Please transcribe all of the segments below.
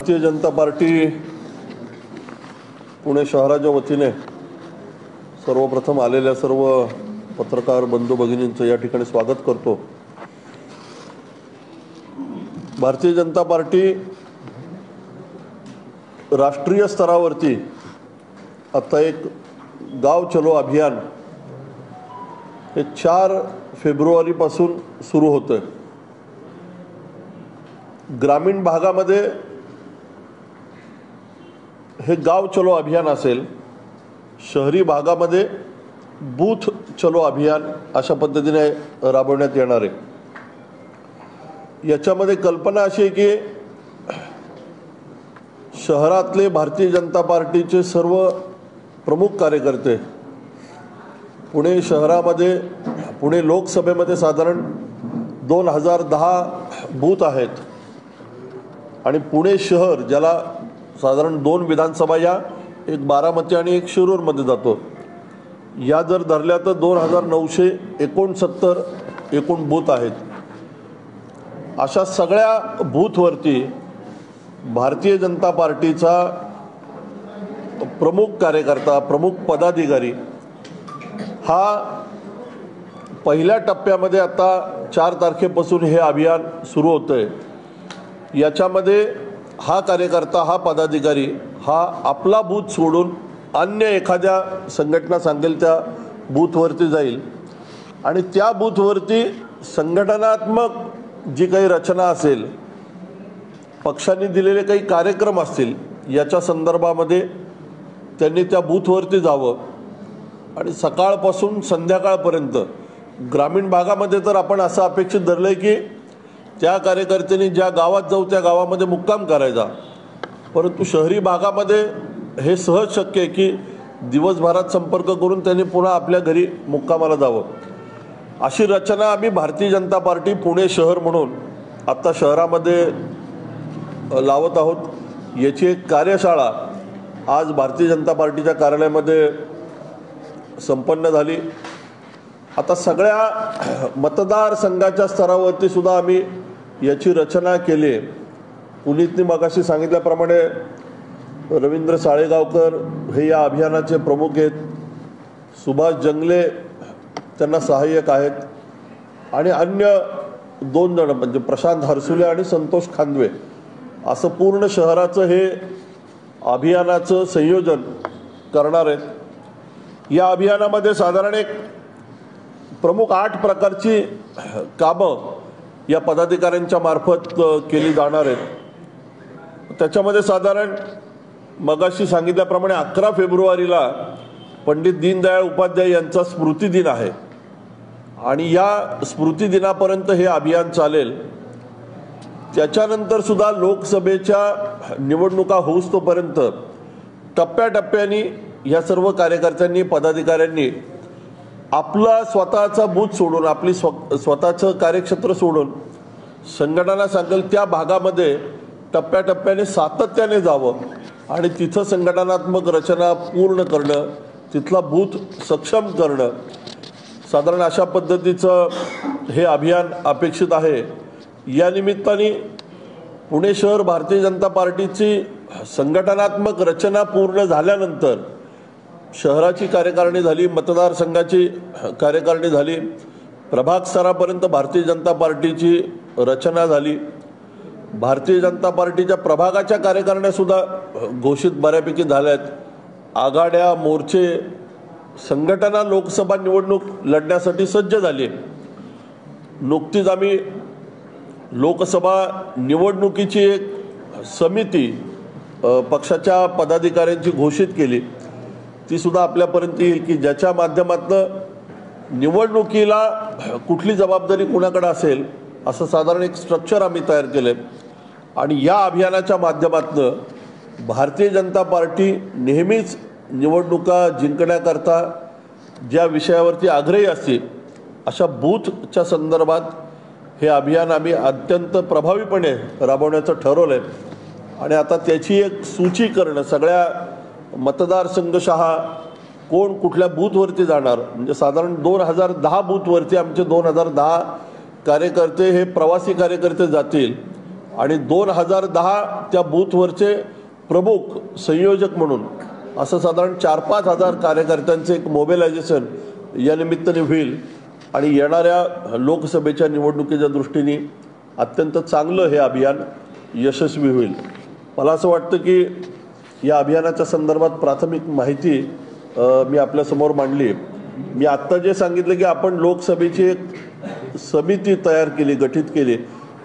Bharatiya Janata party Pune शहराच्या वतीने सर्वप्रथम आलेल्या सर्व पत्रकार बंधू भगिनींचं या ठिकाणी स्वागत करतो। भारतीय जनता पार्टी राष्ट्रीय स्तरावरती आता एक गाव चलो अभियान हे 4 फेब्रुवारीपासून सुरू होतं। ग्रामीण भागामध्ये हे गाव चलो अभियान असेल, शहरी भागामध्ये बूथ चलो अभियान अशा पद्धतीने राबवण्यात येणार आहे। याच्यामध्ये कल्पना अशी आहे की शहरातले भारतीय जनता पार्टीचे सर्व प्रमुख कार्यकर्ते पुणे शहरामध्ये पुणे लोकसभेमध्ये साधारण 2010 बूथ आहेत आणि पुणे शहर ज्याला साधारण 2 विधानसभा या एक बारामती आणि एक शिरूरमध्ये जातो, या जर धरल्या तर 2969 एकूण बूथ आहेत। अशा सगळ्या बूथवरती भारतीय जनता पार्टीचा प्रमुख कार्यकर्ता प्रमुख पदाधिकारी हा पहिल्या टप्प्यामध्ये आता 4 तारखेपासून हे अभियान सुरू होतंय। याच्यामध्ये हा कार्यकर्ता हा पदाधिकारी हा आपला बूथ सोडून अन्य एखाद्या संघटना सांगेल त्या बूथवरती जाईल आणि त्या बूथवरती संघटनात्मक जी काही रचना असेल, पक्षांनी दिलेले काही कार्यक्रम असतील, याच्या संदर्भामध्ये त्यांनी त्या बूथवरती जावं आणि सकाळपासून संध्याकाळपर्यंत ग्रामीण भागामध्ये तर आपण असं अपेक्षित धरलंय की त्या कार्यकर्त्यांनी ज्या गावात जाऊ त्या गावामध्ये मुक्काम करायचा, परंतु शहरी भागामध्ये हे सहज शक्य आहे की दिवसभरात संपर्क करून त्यांनी पुन्हा आपल्या घरी मुक्कामाला जावं। अशी रचना आम्ही भारतीय जनता पार्टी पुणे शहर म्हणून आत्ता शहरामध्ये लावत आहोत। याची एक कार्यशाळा आज भारतीय जनता पार्टीच्या कार्यालयामध्ये संपन्न झाली। आता सगळ्या मतदारसंघाच्या स्तरावरती सुद्धा आम्ही याची रचना केली आहे। पुनीतनी मगाशी सांगितल्याप्रमाणे रवींद्र साळेगावकर हे या अभियानाचे प्रमुख आहेत, सुभाष जंगले त्यांना सहाय्यक आहेत आणि अन्य 2 जण म्हणजे प्रशांत हरसुले आणि संतोष खांदवे असं पूर्ण शहराचं हे अभियानाचं संयोजन करणार आहेत। या अभियानामध्ये साधारण एक प्रमुख 8 प्रकारची कामं या पदाधिकाऱ्यांच्या मार्फत केली जाणार आहेत। त्याच्यामध्ये साधारण मगाशी सांगितल्याप्रमाणे 11 फेब्रुवारीला पंडित दीनदयाळ उपाध्याय यांचा स्मृती दिन आहे आणि या स्मृती दिनापर्यंत हे अभियान चालेल। त्याच्यानंतर सुद्धा लोकसभेच्या निवडणुका होऊस्तोपर्यंत टप्प्याटप्प्याने या सर्व कार्यकर्त्यांनी पदाधिकाऱ्यांनी आपला स्वतःचा बूथ सोडून आपली स्वतःचं कार्यक्षेत्र सोडून संघटना सांगेल त्या भागामध्ये टप्प्याटप्प्याने सातत्याने जावं आणि तिथं संघटनात्मक रचना पूर्ण करणं, तिथला बूथ सक्षम करणं, साधारण अशा पद्धतीचं हे अभियान अपेक्षित आहे। या निमित्ताने पुणे शहर भारतीय जनता पार्टीची संघटनात्मक रचना पूर्ण झाल्यानंतर शहराची कार्यकारिणी झाली, मतदारसंघाची कार्यकारिणी झाली, प्रभाग स्तरापर्यंत भारतीय जनता पार्टीची रचना झाली। भारतीय जनता पार्टीच्या प्रभागाच्या कार्यकारिण्या सुद्धा घोषित बऱ्यापैकी झाल्यात। आघाड्या मोर्चे संघटना लोकसभा निवडणूक लढण्यासाठी सज्ज झाली। नुकतीच आम्ही लोकसभा निवडणुकीची एक समिती पक्षाच्या पदाधिकाऱ्यांची घोषित केली, ती सुद्धा आपल्यापर्यंत येईल की ज्याच्या माध्यमातून निवडणुकीला कुठली जबाबदारी कुणाकडे असेल असं साधारण एक स्ट्रक्चर आम्ही तयार केलं आणि या अभियानाच्या माध्यमातून भारतीय जनता पार्टी नेहमीच निवडणुका जिंकण्याकरता ज्या विषयावरती आग्रही असते अशा बूथच्या संदर्भात हे अभियान आम्ही अत्यंत प्रभावीपणे राबवण्याचं ठरवलंय आणि आता त्याची एक सूची करणं, सगळ्या मतदारसंघशः कोण कुठल्या बूथवरती जाणार, म्हणजे साधारण 2010 बूथवरती आमचे 2010 कार्यकर्ते हे प्रवासी कार्यकर्ते जातील आणि 2010 त्या बूथवरचे प्रमुख संयोजक म्हणून असं साधारण 4-5 हजार कार्यकर्त्यांचे एक मोबिलायझेशन या निमित्ताने होईल आणि येणाऱ्या लोकसभेच्या निवडणुकीच्या दृष्टीने अत्यंत चांगलं हे अभियान यशस्वी होईल. मला असं वाटतं की या अभियानाच्या संदर्भात प्राथमिक माहिती मी आपल्यासमोर मांडली. मी आत्ता जे सांगितलं की आपण लोकसभेची एक समिती तयार केली, गठीत केली,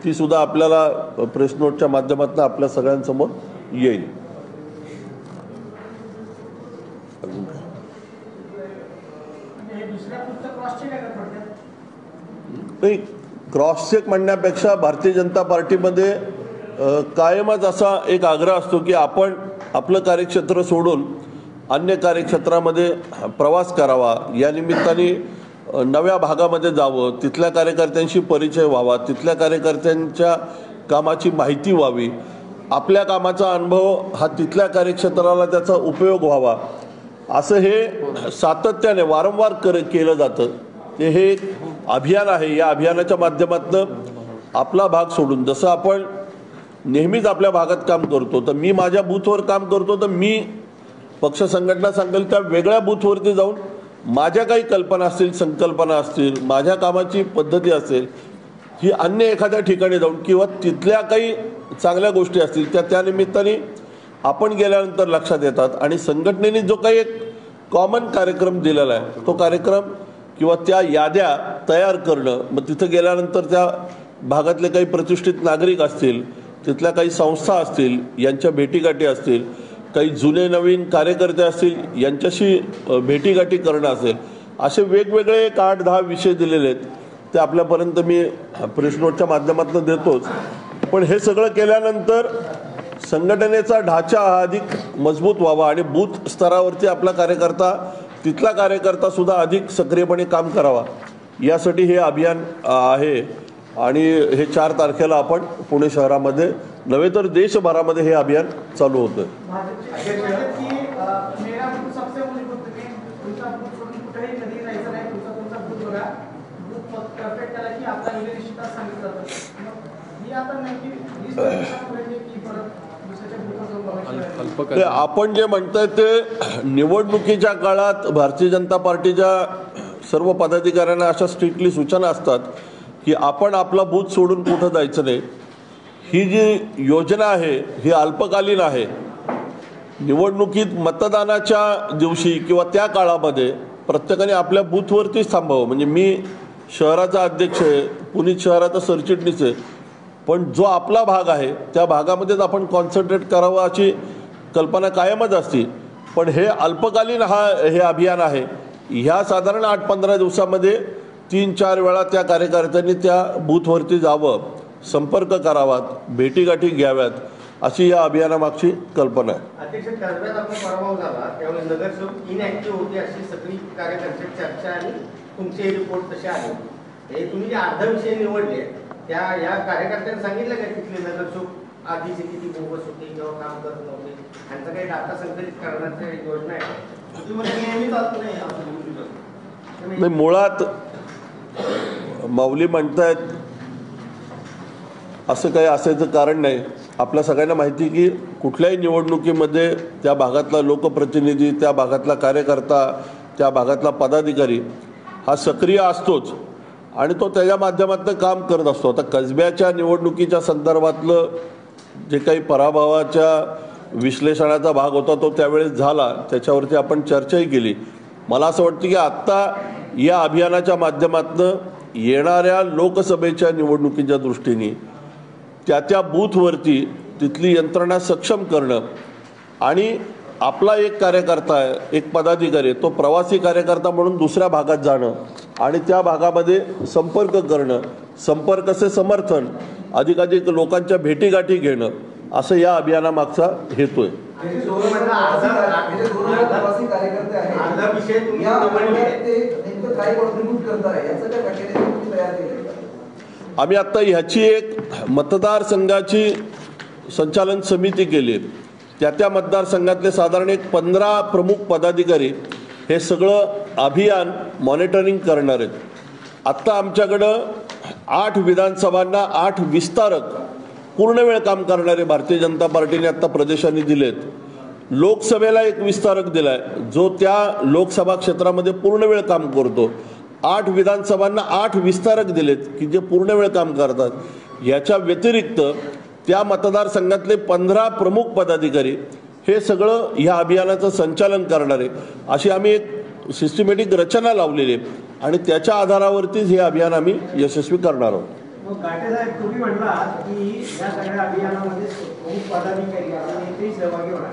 ती सुद्धा आपल्याला प्रेस नोटच्या माध्यमातून आपल्या सगळ्यांसमोर येईल. नाही, क्रॉस चेक म्हणण्यापेक्षा भारतीय जनता पार्टीमध्ये कायमच असा एक आग्रह असतो की आपण आपलं कार्यक्षेत्र सोडून अन्य कार्यक्षेत्रामध्ये प्रवास करावा, या निमित्ताने नव्या भागामध्ये जावं, तिथल्या कार्यकर्त्यांशी परिचय व्हावा, तिथल्या कार्यकर्त्यांच्या कामाची माहिती व्हावी, आपल्या कामाचा अनुभव हा तिथल्या कार्यक्षेत्राला त्याचा उपयोग व्हावा, असं हे सातत्याने वारंवार केलं जातं. हे एक अभियान आहे. या अभियानाच्या माध्यमातून आपला भाग सोडून, जसं आपण नेहमीच आपल्या भागात काम करतो, तर मी माझ्या बूथवर काम करतो, तर मी पक्ष संघटना सांगेल त्या वेगळ्या बूथवरती जाऊन माझ्या काही कल्पना असतील, संकल्पना असतील, माझ्या कामाची पद्धती असेल, ही अन्य एखाद्या ठिकाणी जाऊन किंवा तिथल्या काही चांगल्या गोष्टी असतील त्या निमित्ताने आपण गेल्यानंतर लक्षात येतात. आणि संघटनेने जो काही एक कॉमन कार्यक्रम दिलेला आहे, तो कार्यक्रम किंवा त्या याद्या तयार करणं, मग तिथं गेल्यानंतर त्या भागातले काही प्रतिष्ठित नागरिक असतील, तिथल्या काही संस्था असतील, यांच्या भेटीगाठी असतील, काही जुने नवीन कार्यकर्ते असतील, यांच्याशी भेटीगाठी करणं असेल, असे वेगवेगळे 8-10 विषय दिलेले आहेत. ते आपल्यापर्यंत मी प्रेस नोटच्या माध्यमातून देतोच. पण हे सगळं केल्यानंतर संघटनेचा ढाचा हा अधिक मजबूत व्हावा आणि बूथ स्तरावरती आपला कार्यकर्ता, तिथला कार्यकर्ता सुद्धा अधिक सक्रियपणे काम करावा, यासाठी हे अभियान आहे. आणि हे 4 तारखेला आपण पुणे शहरामध्ये नव्हे तर देशभरामध्ये हे अभियान चालू होतं. आपण जे म्हणताय ते निवडणुकीच्या काळात भारतीय जनता पार्टीच्या सर्व पदाधिकाऱ्यांना अशा स्ट्रिक्टली सूचना असतात की आपण आपला बूथ सोडून कुठं जायचं नाही. ही जी योजना आहे ही अल्पकालीन आहे. निवडणुकीत मतदानाच्या दिवशी किंवा त्या काळामध्ये प्रत्येकाने आपल्या बूथवरतीच थांबावं. म्हणजे मी शहराचा अध्यक्ष आहे, पुणे शहराचा सरचिटणीस आहे, पण जो आपला भाग आहे त्या भागामध्येच आपण कॉन्सन्ट्रेट करावं अशी कल्पना कायमच असते. पण हे अल्पकालीन हे अभियान आहे. ह्या साधारण 8-15 दिवसामध्ये 3-4 वेळा त्या कार्यकर्त्यांनी त्या बूथवरती जावं, संपर्क करावात, भेटीगाठी घ्याव्यात, अशी या अभियानामागची कल्पना आहे. अध्यक्ष, कसब्यात आपण पराभव झाला त्यावेळी नगरसेवक इनॅक्टिव्ह होते अशी सगळी कार्यकर्त्यांची चर्चा आणि तुमचे रिपोर्ट तसे आले. हे तुम्ही जे अर्धा विषय निवडले त्या या कार्यकर्त्यांनी सांगितलं का तिथले नगरसेवक आधीचे किती बोगस होते किंवा काम करत नव्हते, त्यांचा काही डाटा संकलित करण्याची योजना आहे? नाही, मुळात माऊली म्हणतायत असं काही असायचं कारण नाही. आपल्या सगळ्यांना माहिती की कुठल्याही निवडणुकीमध्ये त्या भागातला लोकप्रतिनिधी, त्या भागातला कार्यकर्ता, त्या भागातला पदाधिकारी हा सक्रिय असतोच आणि तो त्याच्या माध्यमातून काम करत असतो. आता कसब्याच्या निवडणुकीच्या संदर्भातलं जे काही पराभवाच्या विश्लेषणाचा भाग होता तो त्यावेळेस झाला, त्याच्यावरती आपण चर्चाही केली. मला असं वाटतं की आत्ता या अभियानाच्या माध्यमातून येणाऱ्या लोकसभेच्या निवडणुकीच्या दृष्टीने त्या बूथवरती तिथली यंत्रणा सक्षम करणं आणि आपला एक कार्यकर्ता आहे, एक पदाधिकारी, तो प्रवासी कार्यकर्ता म्हणून दुसऱ्या भागात जाणं आणि त्या भागामध्ये संपर्क करणं, संपर्काचे समर्थन, अधिकाधिक लोकांच्या भेटीगाठी घेणं, असं या अभियानामागचा हेतू आहे. आम्ही आता ह्याची एक मतदारसंघाची संचालन समिती केली. त्या मतदारसंघातले साधारण एक 15 प्रमुख पदाधिकारी हे सगळं अभियान मॉनिटरिंग करणार आहेत. आत्ता आमच्याकडं 8 विधानसभांना 8 विस्तारक पूर्ण वेळ काम करणारे भारतीय जनता पार्टीने आता प्रदेशांनी दिलेत. लोकसभेला एक विस्तारक दिलाय जो त्या लोकसभा क्षेत्रामध्ये पूर्ण वेळ काम करतो. 8 विधानसभांना 8 विस्तारक दिलेत की जे पूर्ण वेळ काम करतात. याच्या व्यतिरिक्त त्या मतदारसंघातले 15 प्रमुख पदाधिकारी हे सगळं ह्या अभियानाचं संचालन करणारे अशी आम्ही एक सिस्टमॅटिक रचना लावलेली आहे आणि त्याच्या आधारावरतीच हे अभियान आम्ही यशस्वी करणार आहोत. गाटे साहेब, तुम्ही म्हटलात की या सगळ्या अभियानामध्ये प्रमुख पदाधिकारी आणि नेतेही सहभागी होणार.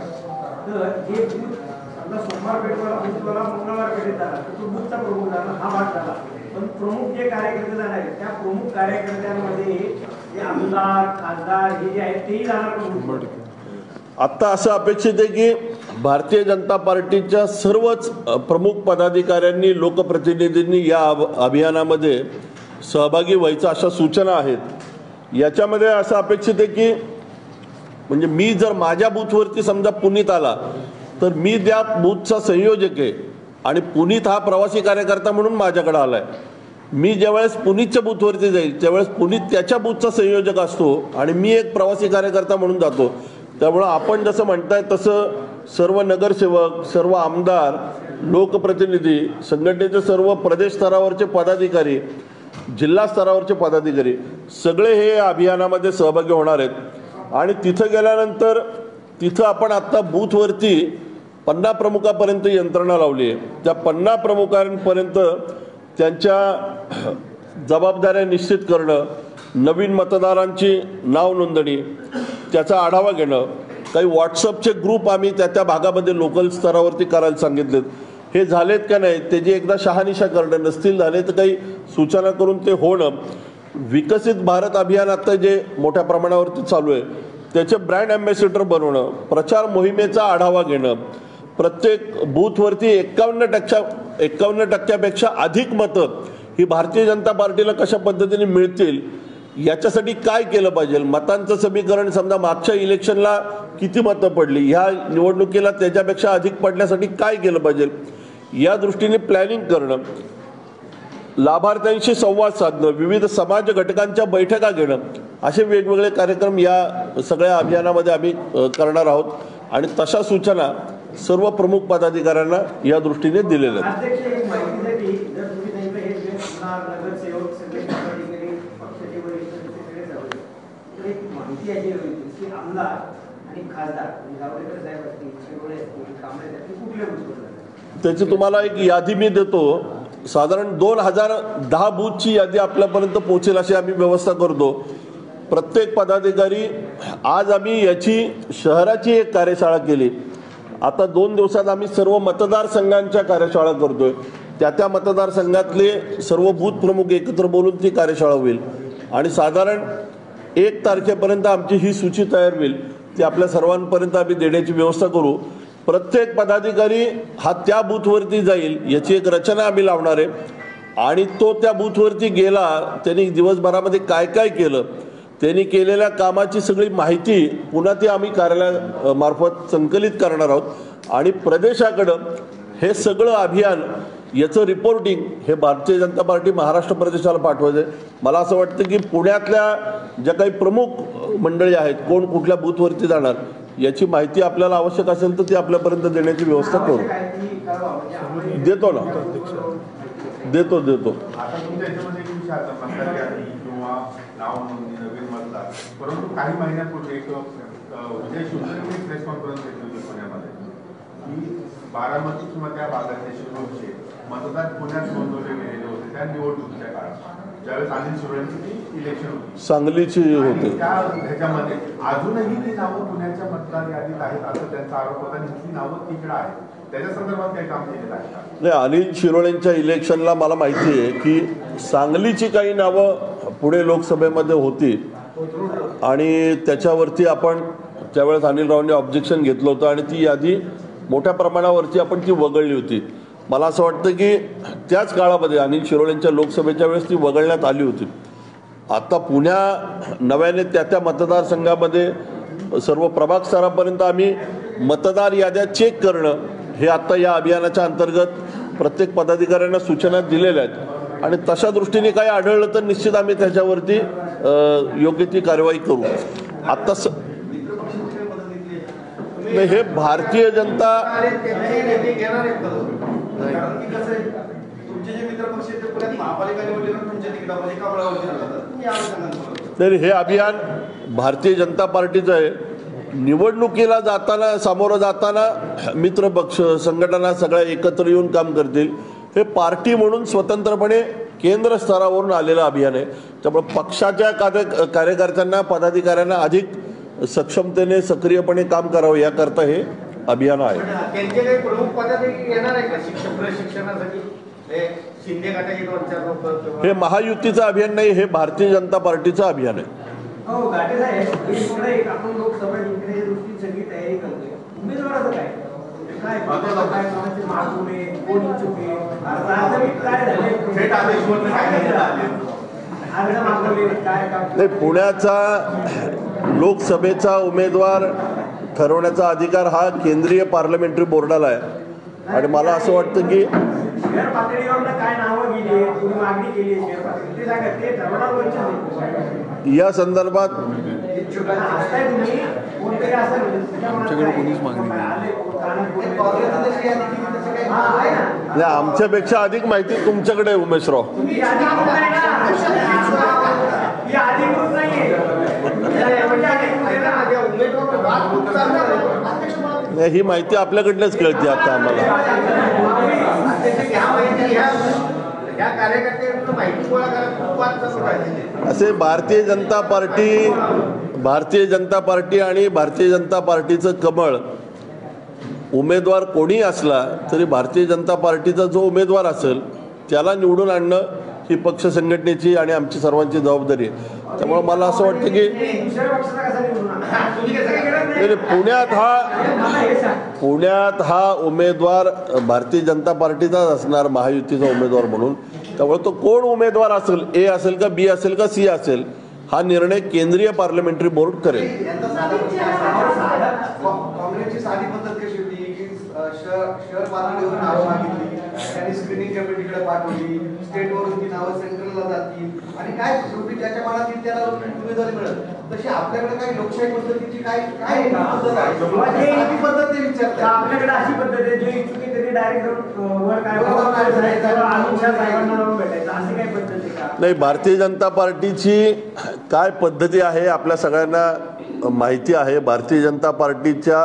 तर हे बूथ समजा सोमवार पेठवाला बूथवाला मंगळवार पेठेत आला तर तो बूथचा प्रमुख झाला, हा भाग झाला. पण प्रमुख जे कार्यकर्ते जाणार आहेत त्या प्रमुख कार्यकर्त्यांमध्ये जे आमदार खासदार हे जे आहेत तेही जाणार का? आत्ता असं अपेक्षित आहे की भारतीय जनता पार्टीच्या सर्वच प्रमुख पदाधिकाऱ्यांनी लोकप्रतिनिधींनी या अभियानामध्ये सहभागी व्हायचं अशा सूचना आहेत. याच्यामध्ये असं अपेक्षित आहे की म्हणजे मी जर माझ्या बूथवरती समजा पुनीत आला तर मी त्या बूथचा संयोजक आहे आणि पुनीत हा प्रवासी कार्यकर्ता म्हणून माझ्याकडे आलाय. मी ज्यावेळेस पुनीतच्या बूथवरती जाईल त्यावेळेस पुनीत त्याच्या बूथचा संयोजक असतो आणि मी एक प्रवासी कार्यकर्ता म्हणून जातो. त्यामुळं आपण जसं म्हणताय तसं सर्व नगरसेवक, सर्व आमदार, लोकप्रतिनिधी, संघटनेचे सर्व प्रदेश स्तरावरचे पदाधिकारी, जिल्हा स्तरावरचे पदाधिकारी सगळे हे अभियानामध्ये सहभागी होणार आहेत. आणि तिथं गेल्यानंतर तिथं आपण आत्ता बूथवरती 50 प्रमुखापर्यंत यंत्रणा लावली आहे. त्या 50 प्रमुखांपर्यंत त्यांच्या जबाबदाऱ्या निश्चित करणं, नवीन मतदारांची नाव नोंदणी, त्याचा आढावा घेणं, काही व्हॉट्सअपचे ग्रुप आम्ही त्या भागामध्ये लोकल स्तरावरती करायला सांगितलेत. हे झालेत का नाही त्याची एकदा शहानिशा करणं, नसतील झाले तर काही सूचना करून ते होणं. विकसित भारत अभियान आता जे मोठ्या प्रमाणावरती चालू आहे त्याचे ब्रँड अँबॅसेडर बनवणं, प्रचार मोहिमेचा आढावा घेणं, प्रत्येक बूथवरती 51% अधिक मतं ही भारतीय जनता पार्टीला कशा पद्धतीने मिळतील याच्यासाठी काय केलं पाहिजे. मतांचं समीकरण समजा मागच्या इलेक्शनला किती मतं पडली, ह्या निवडणुकीला त्याच्यापेक्षा अधिक पडण्यासाठी काय केलं पाहिजे या दृष्टीने प्लॅनिंग करणं, लाभार्थ्यांशी संवाद साधणं, विविध समाज घटकांच्या बैठका घेणं, असे वेगवेगळे कार्यक्रम या सगळ्या अभियानामध्ये आम्ही करणार आहोत. आणि तशा सूचना सर्व प्रमुख पदाधिकाऱ्यांना या दृष्टीने दिलेल्या आहेत. त्याची तुम्हाला एक यादी मी देतो. साधारण 2010 बूथची यादी आपल्यापर्यंत पोहोचेल अशी आम्ही व्यवस्था करतो. प्रत्येक पदाधिकारी आज आम्ही याची शहराची एक कार्यशाळा केली. आता 2 दिवसात आम्ही सर्व मतदारसंघांच्या कार्यशाळा करतोय. त्या मतदारसंघातले सर्व बूथ प्रमुख एकत्र बोलून ती कार्यशाळा होईल आणि साधारण 1 तारखेपर्यंत आमची ही सूची तयार होईल. ती आपल्या सर्वांपर्यंत आम्ही देण्याची व्यवस्था करू. प्रत्येक पदाधिकारी हा त्या बूथवरती जाईल याची एक रचना आम्ही लावणार आहे आणि तो त्या बूथवरती गेला, त्यांनी दिवसभरामध्ये काय काय केलं, त्यांनी केलेल्या कामाची सगळी माहिती पुन्हा ती आम्ही कार्यालयामार्फत संकलित करणार आहोत आणि प्रदेशाकडं हे सगळं अभियान याचं रिपोर्टिंग हे भारतीय जनता पार्टी महाराष्ट्र प्रदेशाला पाठवायचं आहे. मला असं वाटतं की पुण्यातल्या ज्या काही प्रमुख मंडळी आहेत, कोण कुठल्या बूथवरती जाणार याची माहिती आपल्याला आवश्यक असेल तर ती आपल्यापर्यंत देण्याची व्यवस्था करू. देतो ना, देतो. परंतु काही महिन्यापूर्वी एक विजय शिवसेनेने प्रेस कॉन्फरन्स घेतली होती पुण्यामध्ये की बारामती किंवा त्या भागातले शिरूरचे मतदार पुण्यात नोंदवले गेलेले होते त्या निवडणुकीच्या काळात, ज्यावेळेस अनिल शिरोळेंची इलेक्शन होती, सांगलीची होती. त्या ह्याच्यामध्ये अजूनही ती नावं पुण्याच्या मतदार यादीत आहेत असं त्यांचा आरोप होता आणि ती नावं तिकडे आहेत. त्याच्या संदर्भात काही काम केलेलं आहे का? नाही, अनिल शिरोळेंच्या इलेक्शनला मला माहिती आहे की सांगलीची काही नावं पुणे लोकसभेमध्ये होती आणि त्याच्यावरती आपण त्यावेळेस अनिल रावांनी ऑब्जेक्शन घेतलं होतं आणि ती यादी मोठ्या प्रमाणावरती आपण ती वगळली होती. मला असं वाटतं की त्याच काळामध्ये अनिल शिरोळेंच्या लोकसभेच्या वेळेस ती वगळण्यात आली होती. आता पुण्या नव्याने त्या मतदारसंघामध्ये सर्व प्रभाग स्तरापर्यंत आम्ही मतदार याद्या चेक करणं हे आत्ता या अभियानाच्या अंतर्गत प्रत्येक पदाधिकाऱ्यांना सूचना दिलेल्या आहेत आणि तशा दृष्टीने काही आढळलं तर निश्चित आम्ही त्याच्यावरती योग्य ती कार्यवाही करू. आता नाही, हे भारतीय जनता नेते घेणार आहेत का? कारण की कसं आहे, तुमचे जे मित्र पक्ष आहेत ते पुण्यात महापालिका निवडणुकीत तुमच्या तिकिटामध्ये कमळावरती राहतात. तुम्ही यावर सांगा मला. नाही, हे अभियान भारतीय जनता पार्टीचं आहे. निवडणुकीला जाताना, सामोरं जाताना मित्रपक्ष संघटना सगळ्या एकत्र येऊन काम करतील. हे पार्टी म्हणून स्वतंत्रपणे केंद्र स्तरावरून आलेलं अभियान आहे. त्यामुळे पक्षाच्या कार्यकर्त्यांना, पदाधिकाऱ्यांना अधिक सक्षमतेने, सक्रियपणे काम करावं याकरता हे अभियान आहे. त्यांचे काही प्रमुख पदाधिकारी येणार आहे का प्रशिक्षणासाठी? शिंदे गटाचे 2-4 लोक. हे महायुतीचं अभियान नाही, हे भारतीय जनता पार्टीचं अभियान आहे. हो घाटे साहेब, एक आपण लोकसभा जिंकण्याच्या दृष्टीने सगळी तयारी करतोय. उमेदवाराचं काय काय कोणाचे मागुणे, कोण इच्छुक आहे, काय झाले, थेट आदेशवर अर्ज मागवले, काय काम. नाही, पुण्याचा लोकसभेचा उमेदवार ठरवण्याचा अधिकार हा केंद्रीय पार्लमेंटरी बोर्डाला आहे. आणि मला असं वाटतं की शहर पातळीवर काय नावं गेली, तुम्ही मागणी केली शहर पातळी, ते सांगा, ते ठरवणार कोणत्या या संदर्भात कोणीच मागणी आमच्यापेक्षा अधिक माहिती तुमच्याकडे आहे उमेशराव. ही माहिती आपल्याकडनंच कळते आता आम्हाला. असे भारतीय जनता पार्टी आणि भारतीय जनता पार्टीचं कमळ, उमेदवार कोणी असला तरी भारतीय जनता पार्टीचा जो उमेदवार असेल त्याला निवडून आणणं ही पक्ष संघटनेची आणि आमची सर्वांची जबाबदारी आहे. त्यामुळे मला असं वाटतं की पुण्यात हा उमेदवार भारतीय जनता पार्टीचाच असणार, महायुतीचा उमेदवार म्हणून. त्यामुळे तो कोण उमेदवार असेल, ए असेल का, बी असेल का, सी असेल, हा निर्णय केंद्रीय पार्लमेंटरी बोर्ड करेल. काँग्रेसची साधी पद्धत कशी होती की शहर पातळीवर नावं मागितली, त्यांनी स्क्रीनिंग कमिटीकडे पाठवली, स्टेटवरून ती नावं सेंट्रलला जातील आणि काय शेवटी ज्याच्या मनात येईल त्याला उमेदवारी मिळेल. तशी आपल्याकडे काही लोकशाही पद्धतीची काय काय पद्धत आहे? साधी पद्धत ते विचारतात. आपल्याकडे अशी पद्धत आहे, जे इच्छुक आहे त्यांनी डायरेक्ट वर काय भेटायचं, अशी काय पद्धत आहे का? नाही, भारतीय जनता पार्टीची काय पद्धती आहे आपल्या सगळ्यांना माहिती आहे. भारतीय जनता पार्टीच्या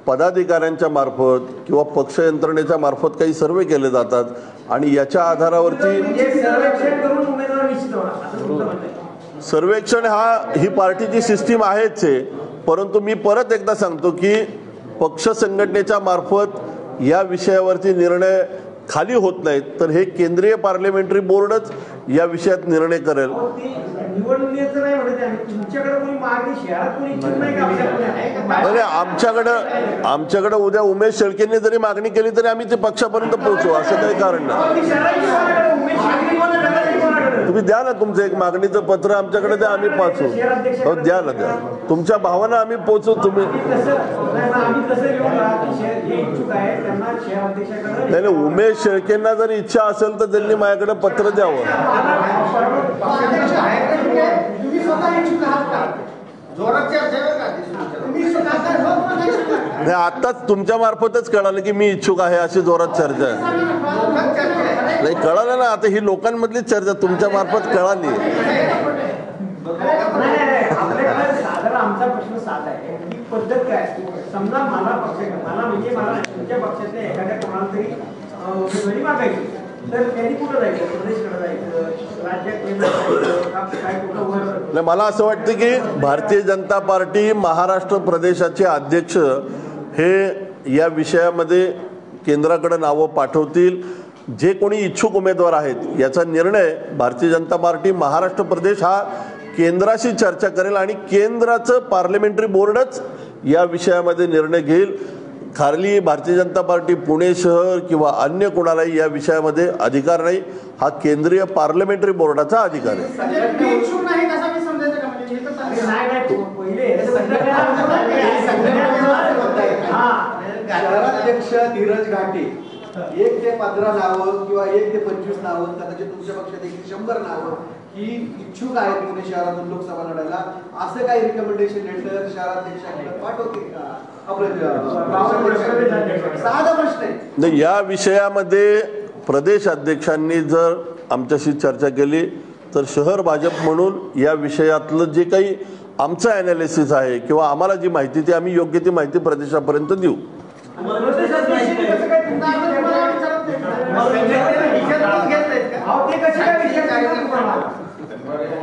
पदाधिकाऱ्यांच्या मार्फत किंवा पक्ष यंत्रणेच्या मार्फत काही सर्वे केले जातात आणि याच्या आधारावरती सर्वेक्षण ही पार्टीची सिस्टीम आहेच आहे. परंतु मी परत एकदा सांगतो की पक्ष संघटनेच्या मार्फत या विषयावरती निर्णय खाली होत नाहीत, तर हे केंद्रीय पार्लमेंटरी बोर्डच या विषयात निर्णय करेल. आमच्याकडे उद्या उमेश शेळकेंनी जरी मागणी केली तरी आम्ही ते पक्षापर्यंत पोहोचू, असं काही कारण नाही. तुम्ही द्या ना तुमचं एक मागणीचं पत्र आमच्याकडे द्या, आम्ही पाचू. हो, द्या ना, द्या. तुमच्या भावना आम्ही पोहोचू. तुम्ही नाही, उमेश शेळकेंना जर इच्छा असेल तर त्यांनी माझ्याकडे पत्र द्यावं. नाही, आताच तुमच्या मार्फतच कळालं की मी इच्छुक आहे, अशी जोरात चर्चा आहे. नाही, कळालं ना, आता ही लोकांमधली चर्चा तुमच्या मार्फत कळाली. आमचा प्रश्न साधा आहे की पद्धत काय असते. समजा मला म्हणजे मला तुमच्या पक्षातल्या एखाद्या कोणाला तरी उमेदवारी मागायची, तर त्यांनी कुठं जायचं? प्रदेशकडे जायचं, राज्यात काय कुठं? नाही, मला असं वाटतं की भारतीय जनता पार्टी महाराष्ट्र प्रदेशाचे अध्यक्ष हे या विषयामध्ये केंद्राकडे नावं पाठवतील. जे कोणी इच्छुक उमेदवार आहेत याचा निर्णय भारतीय जनता पार्टी महाराष्ट्र प्रदेश हा केंद्राशी चर्चा करेल आणि केंद्राचं पार्लमेंटरी बोर्डच या विषयामध्ये निर्णय घेईल. खाली भारतीय जनता पार्टी पुणे शहर किंवा अन्य कोणालाही या विषयामध्ये अधिकार नाही. हा केंद्रीय पार्लमेंटरी बोर्डाचा अधिकार आहे. शहराध्यक्ष धीरज घाटे 1 ते 15 नावं किंवा 1 ते 25 नावं, कदाचित तुमच्या पक्षात 100 नावं की इच्छुक आहेत पुणे शहरातून लोकसभा लढायला, असं काही रिकमेंडेशन लेटर शहराध्यक्षांकडे पाठवतील का? साधा प्रश्न आहे. नाही, या विषयामध्ये प्रदेश अध्यक्षांनी जर आमच्याशी चर्चा केली तर शहर भाजप म्हणून या विषयातलं जे काही आमचं ॲनालिसिस आहे किंवा आम्हाला जी माहिती ती आम्ही योग्य ती माहिती प्रदेशापर्यंत देऊ.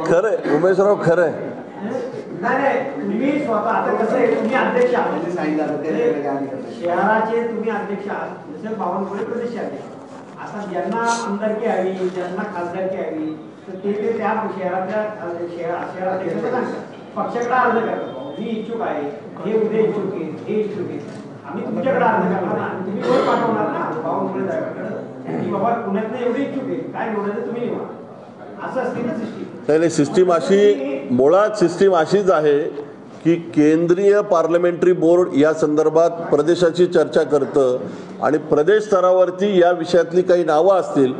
खरंय उमेशराव, खरंय. नाही तुम्ही स्वतः आता कसं आहे, तुम्ही अध्यक्ष आहात शहराचे, तुम्ही अध्यक्ष आहात, जसे बावनकुळे प्रदेश अध्यक्ष. आता ज्यांना आमदारकी हवी, ज्यांना खासदारकी हवी, तर ते त्या शहरातल्या शहराध्यक्षाला सांगतात, पक्षाकडे अर्ज करतात, मी इच्छुक आहे, हे उद्या इच्छुक आहे, हे इच्छुक आहे, आम्ही तुमच्याकडे अर्ज करणार ना, तुम्ही कोण पाठवणार ना बावनकुळे साहेबांकडे की बाबा पुण्यातनं एवढे इच्छुक आहे, काय निवडायचं तुम्ही निवडा, असं असते ना सिस्टीम. नाही, सिस्टीम अशी, मुळात सिस्टीम अशीच आहे की केंद्रीय पार्लमेंटरी बोर्ड या संदर्भात प्रदेशाची चर्चा करतं आणि प्रदेश स्तरावरती या विषयातली काही नावं असतील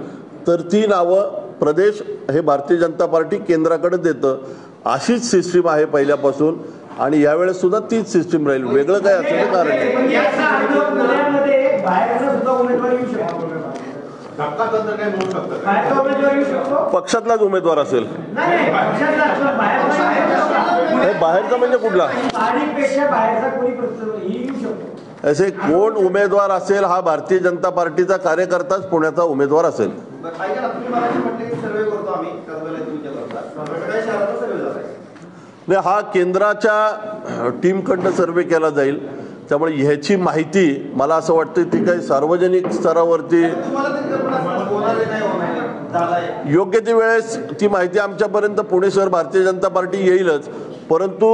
तर ती नावं प्रदेश हे भारतीय जनता पार्टी केंद्राकडे देतं. अशीच सिस्टीम आहे पहिल्यापासून आणि यावेळेस सुद्धा तीच सिस्टीम राहील. वेगळं काय असं कारण नाही. पक्षातलाच उमेदवार असेल. बाहेरचा म्हणजे कुठला? असे कोण उमेदवार असेल हा भारतीय जनता पार्टीचा कार्यकर्ताच पुण्याचा उमेदवार असेल. नाही, हा केंद्राच्या टीमकडनं सर्वे केला जाईल, त्यामुळे ह्याची माहिती मला असं वाटतं ती काही सार्वजनिक स्तरावरती योग्य ती वेळेस ती माहिती आमच्यापर्यंत पुणे शहर भारतीय जनता पार्टी येईलच, परंतु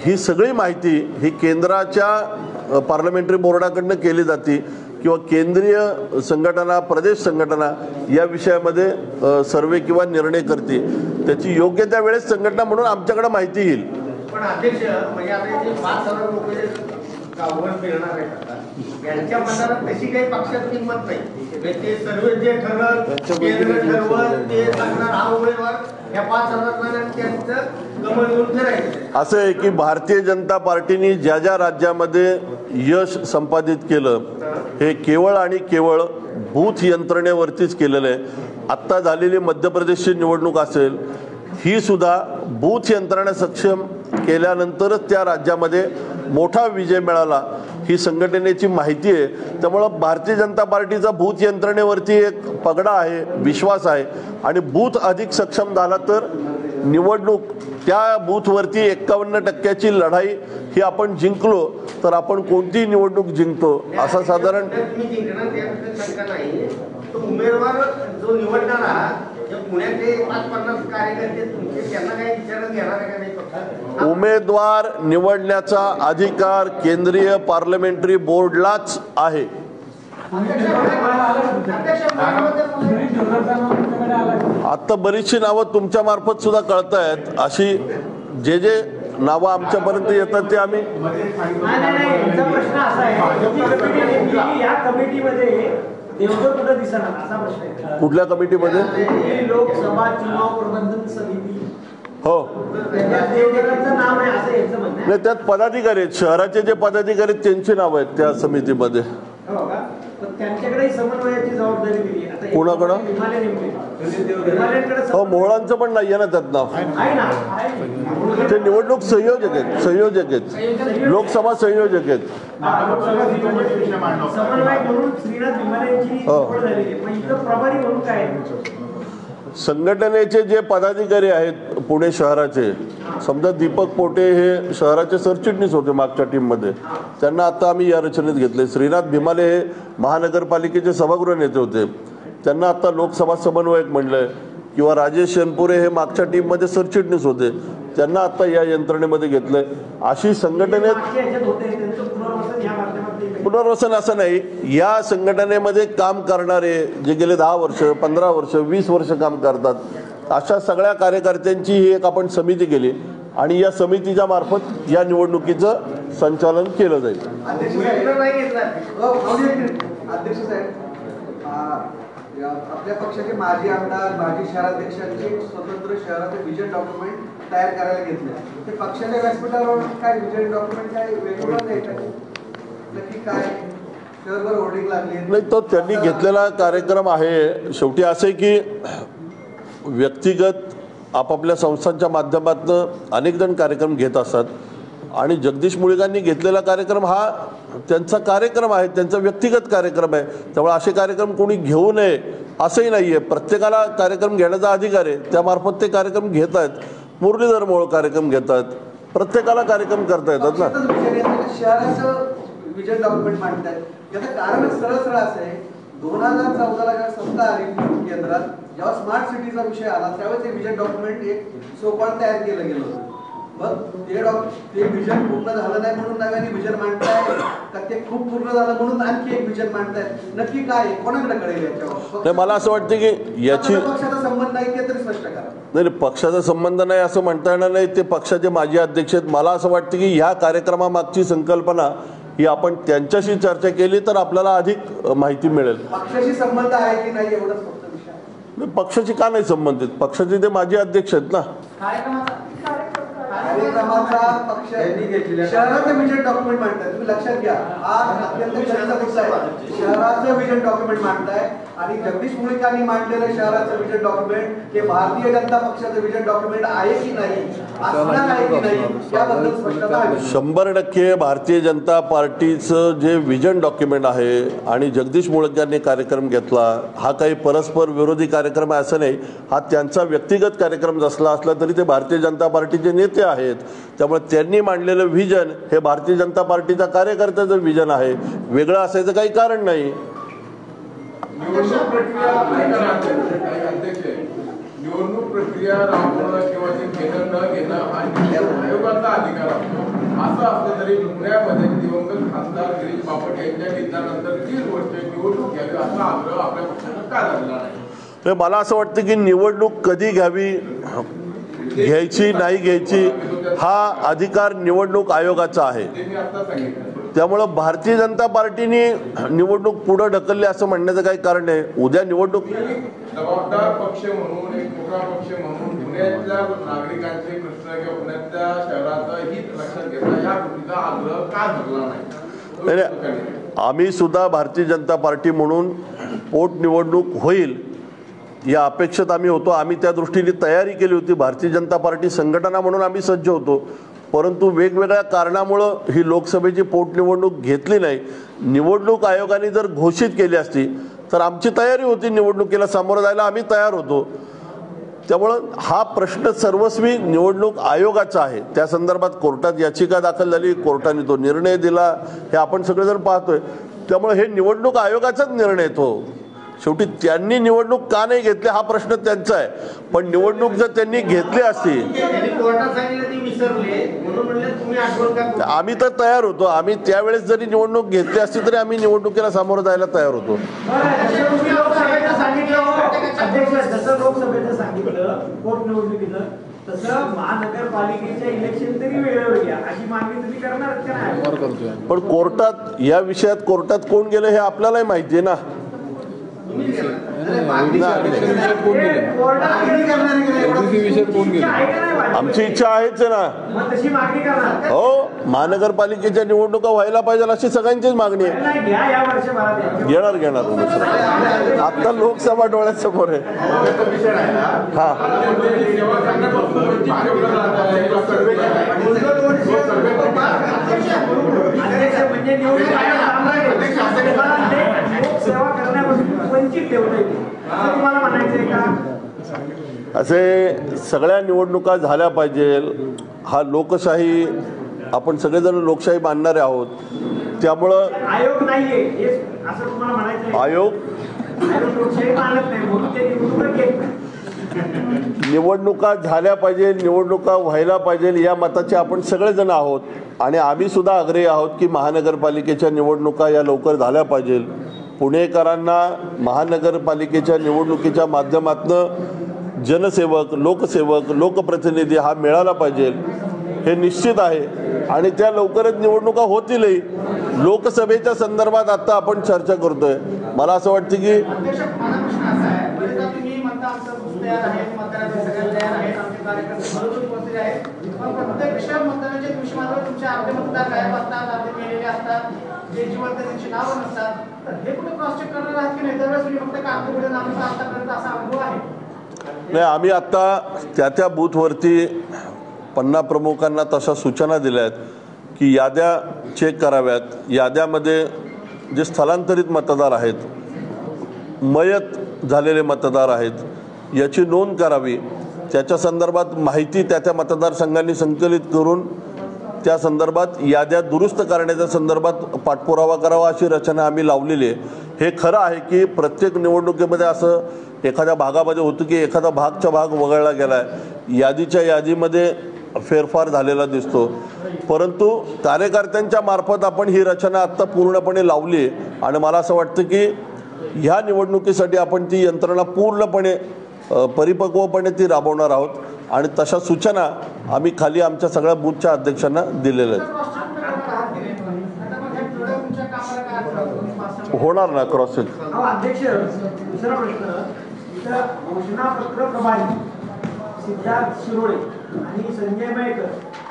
ही सगळी माहिती ही केंद्राच्या पार्लमेंटरी बोर्डाकडनं केली जाते किंवा केंद्रीय संघटना, प्रदेश संघटना या विषयामध्ये सर्वे किंवा निर्णय करते. त्याची योग्य त्या वेळेस संघटना म्हणून आमच्याकडे माहिती येईल. पण अध्यक्ष म्हणजे आता जे 5,000 लोक जे गावभर फिरणार आहेत आता, यांच्या मनात तशी काही पक्षात किंमत नाही. ते सर्व जे ठरवलं केंद्र ठरवलं ते सांगणार हा उमेदवार या 5,000 त्यांचं कमळ घेऊन फिरायचं. असं आहे की भारतीय जनता पार्टीने ज्या ज्या राज्यामध्ये यश संपादित केलं हे केवळ आणि केवळ बूथ यंत्रणेवरतीच केलेलं आहे. आत्ता झालेली मध्य प्रदेशची निवडणूक असेल, ही सुद्धा बूथ यंत्रणा सक्षम केल्यानंतरच त्या राज्यामध्ये मोठा विजय मिळाला, ही संघटनेची माहिती आहे. त्यामुळं भारतीय जनता पार्टीचा बूथ यंत्रणेवरती एक पगडा आहे, विश्वास आहे आणि बूथ अधिक सक्षम झाला तर निवडणूक त्या बूथवरती 51% लढाई ही आपण जिंकलो तर आपण कोणतीही निवडणूक जिंकतो असा साधारण. उमेदवार जो निवडणारा पुण्यातले 50 कार्यकर्ते तुमचे त्यांना काही विचारात घेणार आहे का नाही? उमेदवार निवडण्याचा अधिकार केंद्रीय पार्लमेंटरी बोर्डलाच आहे. आता बरीचशी नावं तुमच्या मार्फत सुद्धा कळत आहेत. अशी जे जे नावं आमच्यापर्यंत येतात ते आम्ही प्रश्न असा आहे या कमिटीमध्ये देवघर कुठं दिसणार असा प्रश्न आहे. कुठल्या कमिटीमध्ये? लोकसभा चुनाव प्रबंधन समिती. हो, देवघरांचं नाव आहे असं याचं म्हणणं आहे. नाही, त्यात पदाधिकारी आहेत, शहराचे जे पदाधिकारी आहेत त्यांची नावं आहेत त्या समितीमध्ये. हो का? त्यांच्याकडे समन्वयाची जबाबदारी दिली आहे. कोणाकडं? हो, मोहळांचं पण नाहीये ना त्यात नाव. ते निवडणूक संयोजक आहेत, लोकसभा संयोजक आहेत. समन्वयक म्हणून श्रीनाथ विमानांची निवड झालेली आहे, पण इथं प्रभारी म्हणून काय? संघटनेचे जे पदाधिकारी आहेत पुणे शहराचे, समजा दीपक पोटे हे शहराचे सरचिटणीस होते मागच्या टीममध्ये, त्यांना आता आम्ही या रचनेत घेतले. श्रीनाथ भिमाले हे महानगरपालिकेचे सभागृह नेते होते, त्यांना आता लोकसभा समन्वयक म्हणलंय. किंवा राजेश शनपुरे हे मागच्या टीममध्ये सरचिटणीस होते, त्यांना आता या यंत्रणेमध्ये घेतलंय. अशी संघटनेत पुनर्वसन असं नाही, या संघटनेमध्ये काम करणारे जे गेले 10 वर्ष 15 वर्ष 20 वर्ष काम करतात अशा सगळ्या कार्यकर्त्यांची ही एक आपण समिती केली आणि या समितीच्या मार्फत या निवडणुकीचं संचालन केलं जाईल. अध्यक्ष साहेब, आपल्या पक्षाचे माजी आमदार माजी शहराध्यक्षांचे एक स्वतंत्र शहराचे विजन डॉक्युमेंट तयार करायला घेतले. ते पक्षाच्या व्यासपीठावर काय विजन डॉक्युमेंट काय वेगवेगळं नाही का? नक्की काय शहरभर होर्डिंग लागली नाही, तो त्यांनी घेतलेला कार्यक्रम आहे. शेवटी असे की व्यक्तिगत आपापल्या संस्थांच्या माध्यमातून अनेक जण कार्यक्रम घेत असतात आणि जगदीश मुळीकांनी घेतलेला कार्यक्रम हा त्यांचा कार्यक्रम आहे, त्यांचा व्यक्तिगत कार्यक्रम आहे. त्यामुळे असे कार्यक्रम कोणी घेऊ नये असंही नाही आहे. प्रत्येकाला कार्यक्रम घेण्याचा अधिकार आहे. त्यामार्फत ते कार्यक्रम घेत आहेत. मुरलीधर मोहोळ कार्यक्रम घेत आहेत. प्रत्येकाला कार्यक्रम करता येतात ना. शहराचं विजन डॉक्युमेंट मांडतायत. याचं कारण सरळ असं आहे, 2014ला जेव्हा सत्ता आली केंद्रात, जेव्हा स्मार्ट सिटीचा विषय आला त्यावेळेस ते विजन डॉक्युमेंट एक सोपान तयार केलं गेलं होतं. मग ते विजन पूर्ण झालं नाही म्हणून नव्याने विजन मांडताय का ते खूप पूर्ण झालं म्हणून आणखी एक विजन मांडताय? नक्की काय कोणाकडे कळेल याच्यावर? नाही, मला असं वाटतं की याची पक्षाचा संबंध नाही ते तरी स्पष्ट करा. नाही, पक्षाचा संबंध नाही असं म्हणता येणार नाही. ते पक्षाचे माजी अध्यक्ष आहेत. मला असं वाटतं की ह्या कार्यक्रमामागची संकल्पना ही आपण त्यांच्याशी चर्चा केली तर आपल्याला अधिक माहिती मिळेल. पक्षाशी संबंध आहे की नाही एवढंच फक्त विषय आहे. पक्षाशी का नाही संबंधित? पक्षाचे ते माजी अध्यक्ष आहेत ना. कार्यक्रमाचा पक्ष शहराचं विजन डॉक्युमेंट मांडताय. तुम्ही लक्षात घ्या, आज अत्यंत चर्चेचा मुद्दा आहे. शहराचं विजन डॉक्युमेंट मांडताय आणि जगदीश मुळीकांनी मांडलेलं शहराचं विजन डॉक्युमेंट हे भारतीय जनता पक्षाचं विजन डॉक्युमेंट आहे की नाही, असणार आहे की नाही, याबद्दल स्पष्टता हवी. 100% भारतीय जनता पार्टीचं जे विजन डॉक्युमेंट आहे आणि जगदीश मुळीकांनी कार्यक्रम घेतला, हा काही परस्पर विरोधी कार्यक्रम आहे असं नाही. हा त्यांचा व्यक्तिगत कार्यक्रम असला तरी ते भारतीय जनता पार्टीचे नेते आहेत. त्यामुळे त्यांनी मांडलेलं विजन हे भारतीय जनता पार्टीच्या कार्यकर्त्याचं विजन आहे. वेगळं असायचं काही कारण नाही. निवडणूक प्रक्रिया राबवणं किंवा ते घेणं न घेणं हा आयोगाचा अधिकार असतो. असं असलं तरी पुण्यामध्ये दिवंगत खासदार गिरीश बापट यांच्या निधनानंतर 30 वर्ष निवडणूक घ्यावी असा आग्रह आपल्या पक्षानं का धरला नाही? मला असं वाटतं की निवडणूक कधी घ्यावी, घ्यायची नाही घ्यायची हा अधिकार निवडणूक आयोगाचा आहे. त्यामुळं भारतीय जनता पार्टीने निवडणूक पुढे ढकलली असं म्हणण्याचं काही कारण नाही. उद्या निवडणूक जबाबदार पक्ष म्हणून, एक मोठा पक्ष म्हणून पुण्यातल्या नागरिकांचे प्रश्न किंवा पुण्यातल्या शहराचं हित लक्षात घेता या गोष्टीचा आग्रह का धरला नाही? आम्ही सुद्धा भारतीय जनता पार्टी म्हणून पोटनिवडणूक होईल या अपेक्षेत आम्ही होतो. आम्ही त्या दृष्टीने तयारी केली होती. भारतीय जनता पार्टी संघटना म्हणून आम्ही सज्ज होतो. परंतु वेगवेगळ्या कारणामुळं ही लोकसभेची पोटनिवडणूक घेतली नाही. निवडणूक आयोगाने जर घोषित केली असती तर आमची तयारी होती. निवडणुकीला सामोरं जायला आम्ही तयार होतो. त्यामुळं हा प्रश्न सर्वस्वी निवडणूक आयोगाचा आहे. त्या संदर्भात कोर्टात याचिका दाखल झाली, कोर्टाने तो निर्णय दिला, हे आपण सगळेजण पाहतोय. त्यामुळे हे निवडणूक आयोगाचाच निर्णय तो. शेवटी त्यांनी निवडणूक का नाही घेतली हा प्रश्न त्यांचा आहे. पण निवडणूक जर त्यांनी घेतली असती, आम्ही तर तयार होतो. आम्ही त्यावेळेस जरी निवडणूक घेतली असती तरी आम्ही निवडणुकीला सामोरं जायला तयार होतो. जसं लोकसभेचं सांगितलं पोटनिवडणुकीचं, तसं महानगरपालिकेच्या इलेक्शन तरी वेळेवर घ्या अशी मागणी तुम्ही करणार का नाही? पण कोर्टात या विषयात कोर्टात कोण गेलं हे आपल्यालाही माहिती आहे ना. आमची इच्छा आहेच ना. हो, महानगरपालिकेच्या निवडणुका व्हायला पाहिजे अशी सगळ्यांचीच मागणी आहे. घेणार आता लोकसभा डोळ्यासमोर आहे. हा, असे सगळ्या निवडणुका झाल्या पाहिजे. हा लोकशाही, आपण सगळेजण लोकशाही मानणारे आहोत. त्यामुळं आयोग नाहीये असं तुम्हाला म्हणायचं. आयोग लोकशाही मानत नाही म्हणून ते निवडणूक घेत नाही. निवडणुका झाल्या पाहिजे, निवडणुका व्हायला पाहिजे या मताचे आपण सगळेजण आहोत. आणि आम्ही सुद्धा आग्रही आहोत की महानगरपालिकेच्या निवडणुका या लवकर झाल्या पाहिजे. पुणेकरांना महानगरपालिकेच्या निवडणुकीच्या माध्यमातून जनसेवक, लोकसेवक, लोकप्रतिनिधी हा मिळाला पाहिजे हे निश्चित आहे. आणि त्या लवकरच निवडणुका होतीलही. लोकसभेच्या संदर्भात आता आपण चर्चा करतोय. मला असं वाटतं की तयार आहेत, मतदारांचे सगळे तयार आहेत, आमचे कार्यकर्ते भरपूर पोहोचले आहेत. पण प्रत्येक विषय मतदानाच्या दिवशी मात्र तुमचे अर्धे मतदार गायब असतात, अर्धे मेलेले असतात, जे जिवंत त्यांची नावं नसतात. तर हे कुठे क्रॉस चेक करणार आहात की नाही? त्यावेळेस मी फक्त कागदोपत्री नावाचा आतापर्यंत असा अनुभव आहे. नाही, आम्ही आता त्या बूथवरती 50 प्रमुखांना तशा सूचना दिल्या आहेत की याद्या चेक कराव्यात. याद्यामध्ये जे स्थलांतरित मतदार आहेत, मयत झालेले मतदार आहेत, याची नोंद करावी. त्याच्या संदर्भात माहिती त्या मतदारसंघांनी संकलित करून त्या संदर्भात याद्या दुरुस्त करण्याच्या संदर्भात पाठपुरावा करावा अशी रचना आम्ही लावलेली आहे. हे खरं आहे की प्रत्येक निवडणुकीमध्ये असं एखाद्या भागामध्ये होतं की एखादा भाग वगळला गेला आहे, यादीच्या यादीमध्ये फेरफार झालेला दिसतो. परंतु कार्यकर्त्यांच्या मार्फत आपण ही रचना आत्ता पूर्णपणे लावली आहे आणि मला असं वाटतं की ह्या निवडणुकीसाठी आपण ती यंत्रणा पूर्णपणे परिपक्वपणे ती राबवणार आहोत आणि तशा सूचना आम्ही खाली आमच्या सगळ्या बूथच्या अध्यक्षांना दिलेल्या आहेत. होणार ना क्रॉस चेक. अध्यक्ष, दुसरा प्रश्न, इथं घोषणापत्र प्रभारी सिद्धार्थ शिरोळे आणि संजय मयेकर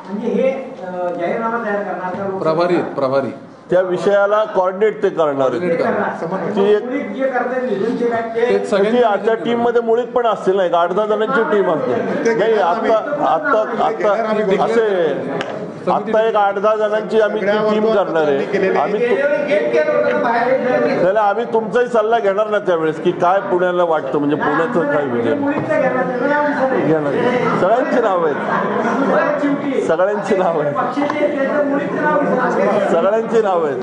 म्हणजे हे जाहीरनामा तयार करणार प्रभारी त्या विषयाला कॉर्डिनेट ते करणार आहेत. ती आता टीम मध्ये मुळीत पण असतील नाही, 8-10 जणांची टीम असते. नाही, आता असे आता एक 8-10 जणांची आम्ही टीम करणार आहे. आम्ही तुमचाही सल्ला घेणार ना त्यावेळेस की काय पुण्याला वाटतं, म्हणजे पुण्याचं काय विजन घेणार. सगळ्यांची नाव आहेत, सगळ्यांची नाव आहेत, सगळ्यांची नाव आहेत.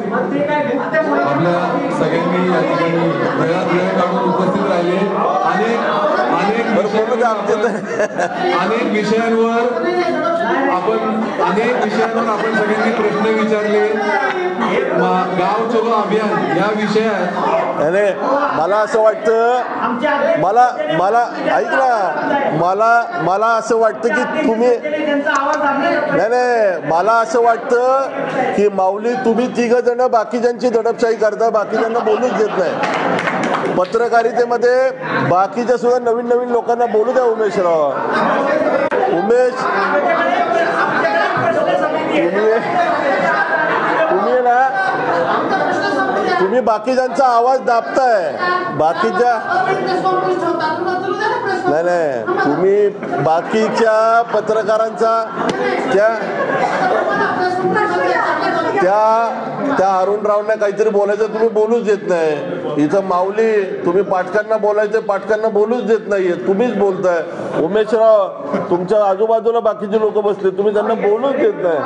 आपल्या सगळ्यांनी या ठिकाणी वेळात वेळ काढून उपस्थित राहिले. अनेक विषयांवर आपण सगळ्यांनी प्रश्न विचारले. गाव चलो अभियान या विषयात मला असं वाटतं, ऐक ना, मला असं वाटतं की तुम्ही नाही, मला असं वाटतं की माऊली तुम्ही 3 जण बाकीच्यांची दडपशाही करता, बाकीच्यांना बोलूच देत नाही. पत्रकारितेमध्ये बाकीच्या सुद्धा नवीन लोकांना बोलू द्या. उमेशराव, तुम्ही बाकीच्यांचा आवाज दाबताय. बाकीच्या नाही, तुम्ही बाकीच्या पत्रकारांचा त्या अरुणरावना काहीतरी बोलायचं तुम्ही बोलूच देत नाही. इथं माऊली तुम्ही पाठकांना बोलायचं, पाठकांना बोलूच देत नाहीये, तुम्हीच बोलताय. उमेशराव, तुमच्या आजूबाजूला बाकीचे लोक बसले, तुम्ही त्यांना बोलूच देत नाही.